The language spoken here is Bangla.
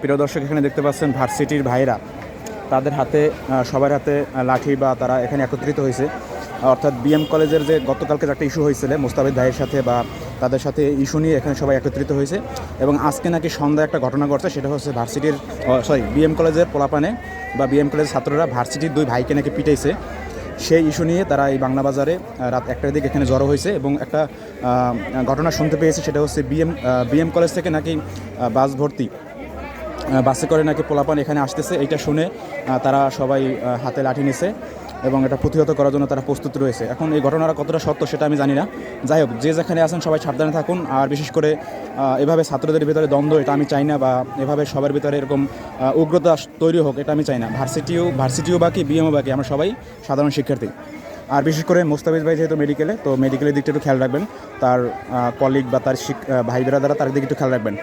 প্রিয় দর্শক, এখানে দেখতে পাচ্ছেন ভার্সিটির ভাইরা তাদের হাতে সবার হাতে লাঠি বা তারা এখানে একত্রিত হয়েছে। অর্থাৎ বিএম কলেজের যে গতকালকে একটা ইস্যু হয়েছিল মোস্তাফিজ ভাইয়ের সাথে বা তাদের সাথে ইস্যু নিয়ে এখানে সবাই একত্রিত হয়েছে। এবং আজকে নাকি সন্ধ্যায় একটা ঘটনা ঘটছে, সেটা হচ্ছে ভার্সিটির বিএম কলেজের পোলাপানে বা বিএম কলেজের ছাত্ররা ভার্সিটির দুই ভাইকে নাকি পিটাইছে। সেই ইস্যু নিয়ে তারা এই বাংলা বাজারে রাত 1টার দিকে এখানে জড়ো হয়েছে এবং একটা ঘটনা শুনতে পেয়েছি, সেটা হচ্ছে বিএম কলেজ থেকে নাকি বাস ভর্তি বাসে করে নাকি পোলাপান এখানে আসতেছে। এইটা শুনে তারা সবাই হাতে লাঠি নিছে এবং এটা প্রতিহত করার জন্য তারা প্রস্তুত রয়েছে। এখন এই ঘটনাটা কতটা সত্য সেটা আমি জানি না। যাই হোক, যে যেখানে আছেন সবাই সাবধানে থাকুন। আর বিশেষ করে এভাবে ছাত্রদের ভিতরে দ্বন্দ্ব এটা আমি চাই না, বা এভাবে সবার ভিতরে এরকম উগ্রতা তৈরি হোক এটা আমি চাই না। ভার্সিটিও বাকি, বিএমও বাকি, আমরা সবাই সাধারণ শিক্ষার্থী। আর বিশেষ করে মোস্তাফিজ ভাই যেহেতু মেডিকেলে, তো মেডিকেলের দিকটা একটু খেয়াল রাখবেন, তার কলিগ বা তার ভাই বেরাদারা তার দিকে একটু খেয়াল রাখবেন।